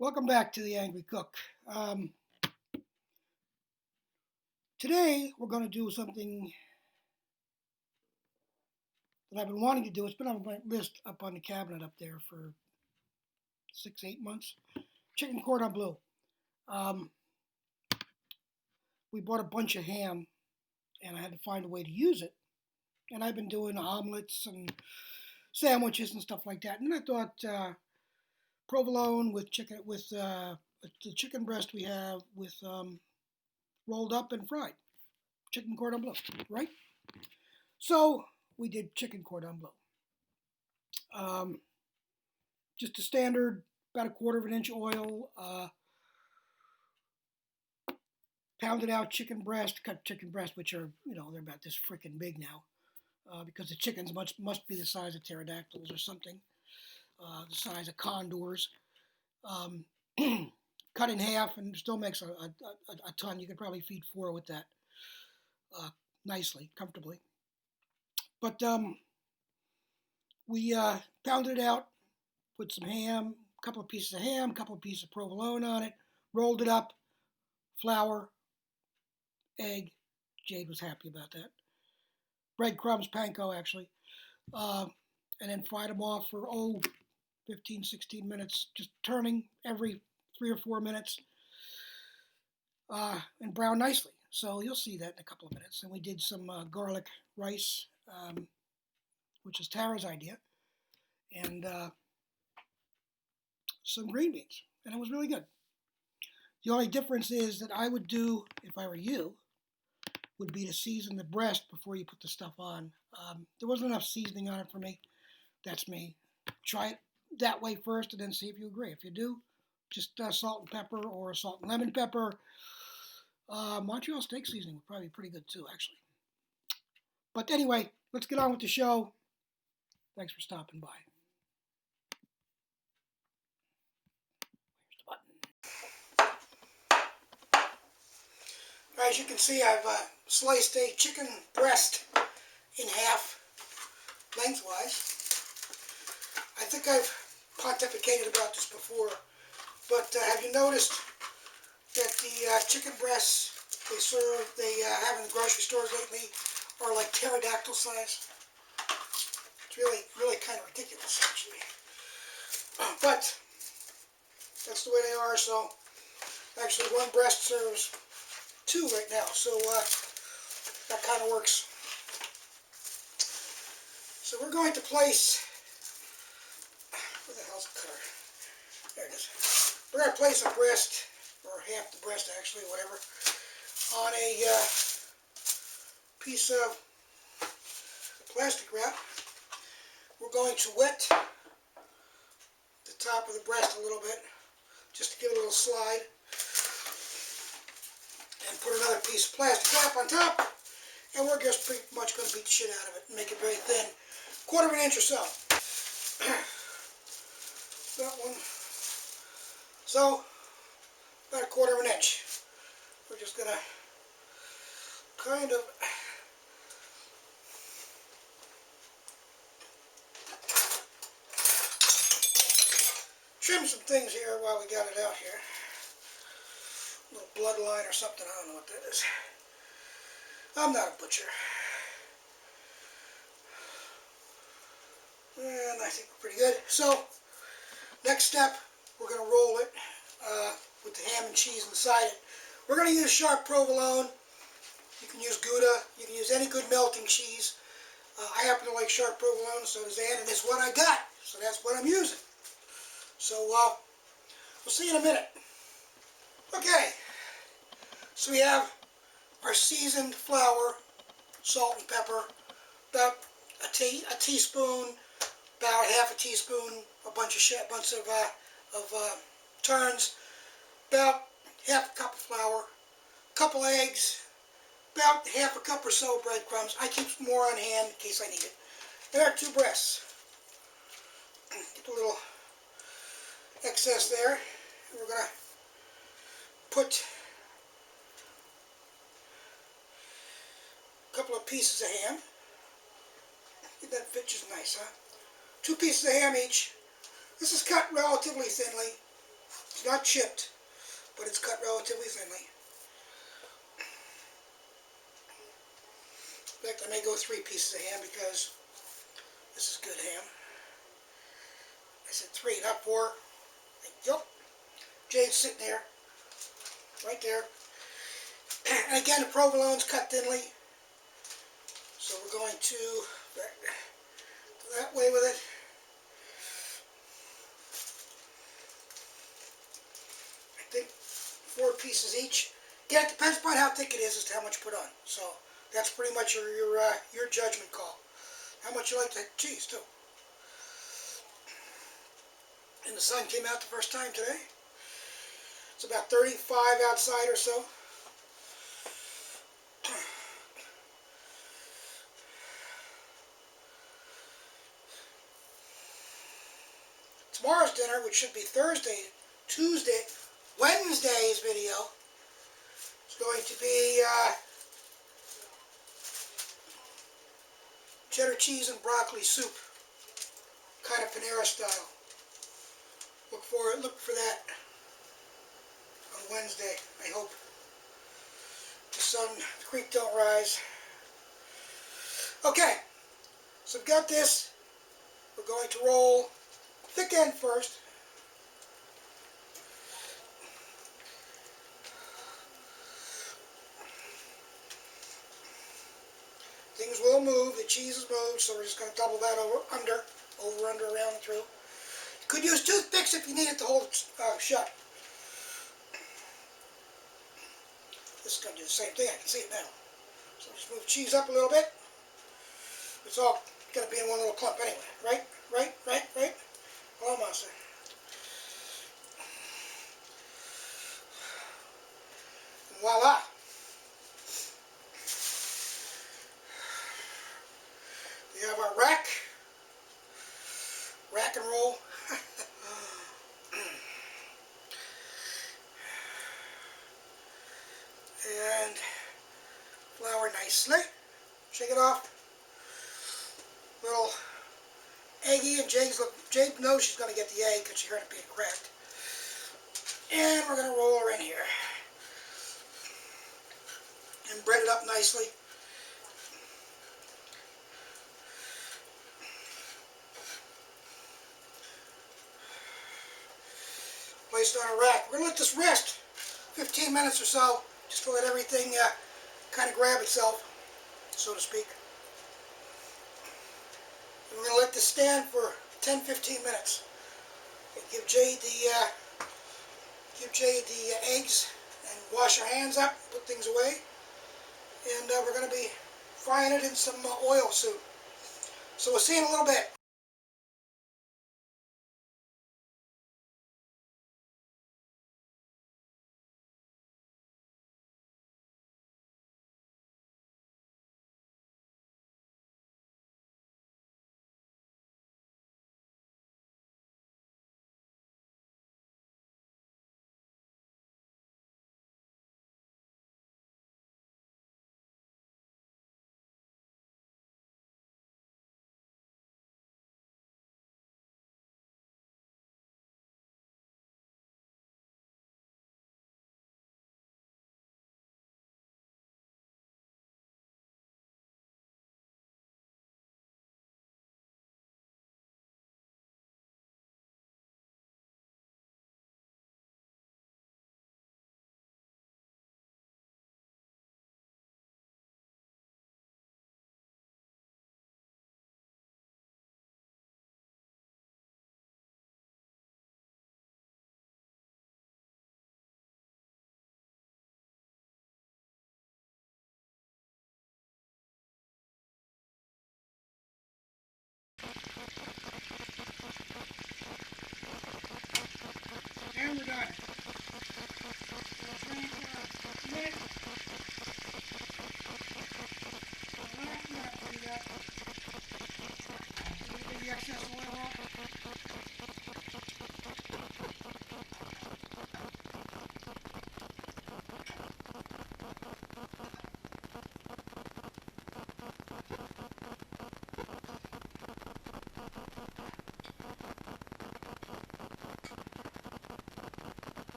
Welcome back to The Angry Cook. Today we're going to do something that I've been wanting to do. It's been on my list up on the cabinet up there for 6-8 months. Chicken Cordon Bleu. We bought a bunch of ham and I had to find a way to use it. And I've been doing omelets and sandwiches and stuff like that. And I thought provolone with chicken, with the chicken breast we have with rolled up and fried. Chicken Cordon Bleu, right? So we did chicken Cordon Bleu. Just a standard, about 1/4 of an inch oil, pounded out chicken breast, cut chicken breast, which are, they're about this freaking big now, because the chickens must be the size of pterodactyls or something, the size of condors. Cut in half and still makes a ton. You could probably feed 4 with that nicely, comfortably. But we pounded it out, put some ham, a couple of pieces of ham, a couple of pieces of provolone on it, rolled it up, flour, egg. Jade was happy about that. Breadcrumbs, panko actually. And then fried them off for 15, 16 minutes, just turning every 3 or 4 minutes, and brown nicely. So you'll see that in a couple of minutes. And we did some garlic rice, which is Tara's idea, and some green beans. And it was really good. The only difference is that I would do, if I were you, would be to season the breast before you put the stuff on. There wasn't enough seasoning on it for me. That's me. Try it that way first and then see if you agree. If you do, just salt and pepper or salt and lemon pepper. Montreal steak seasoning would probably be pretty good too, actually. But anyway, let's get on with the show. Thanks for stopping by. Where's the button? As you can see, I've sliced a chicken breast in half lengthwise. I think I've pontificated about this before, but have you noticed that the chicken breasts they have in the grocery stores lately are like pterodactyl size? It's really kind of ridiculous, actually. But that's the way they are. So actually, one breast serves 2 right now. So that kind of works. So we're going to place. Where the hell's the cutter? There it is. We're going to place a breast, or half the breast actually, whatever, on a piece of plastic wrap. We're going to wet the top of the breast a little bit, just to give it a little slide, and put another piece of plastic wrap on top, and we're just pretty much going to beat the shit out of it and make it very thin, 1/4 of an inch or so. That one. So, about 1/4 of an inch. We're just going to kind of trim some things here while we got it out here. A little bloodline or something, I don't know what that is. I'm not a butcher. And I think we're pretty good. So, next step, we're going to roll it with the ham and cheese inside it. We're going to use sharp provolone. You can use gouda. You can use any good melting cheese. I happen to like sharp provolone, so does Ann, and it's what I got. So that's what I'm using. So we'll see in a minute. Okay, so we have our seasoned flour, salt and pepper, about a teaspoon, about half a teaspoon, a bunch of turns, about half a cup of flour, a couple eggs, about half a cup or so of breadcrumbs. I keep more on hand in case I need it. There are 2 breasts. Get a little excess there. We're going to put a couple of pieces of ham. That fit just nice, huh? 2 pieces of ham each. This is cut relatively thinly, It's not chipped, but it's cut relatively thinly. In fact, I may go 3 pieces of ham because this is good ham. I said 3, not 4. Yep. Jade's sitting there, right there. And again, the provolone's cut thinly. So we're going to that way with it. I think 4 pieces each. Again, it depends upon how thick it is as to how much you put on. So that's pretty much your judgment call. How much you like the cheese too. And the sun came out the first time today. It's about 35 outside or so. Tomorrow's dinner, which should be Wednesday's video, is going to be cheddar cheese and broccoli soup, kind of Panera style. Look for that on Wednesday, I hope. The creek don't rise. Okay, so we've got this. We're going to roll thick end first. Things will move, the cheese is moved, so we're just going to double that over, under, around, and through. You could use toothpicks if you need it to hold it shut. This is going to do the same thing, I can see it now. So just move the cheese up a little bit. It's all going to be in one little clump anyway, right? Right? Almost there. And voila! We have our rack and roll. And flour nicely. Shake it off. Little eggy, and Jade knows she's going to get the egg because she heard it being cracked. And we're going to roll her in here. And bread it up nicely. Placed on a rack. We're going to let this rest 15 minutes or so, just to let everything kind of grab itself, so to speak. And we're going to let this stand for 10-15 minutes. And give Jade the eggs and wash her hands up, put things away. And we're going to be frying it in some oil soon. So we'll see you in a little bit.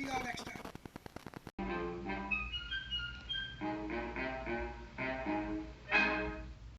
see y'all next time.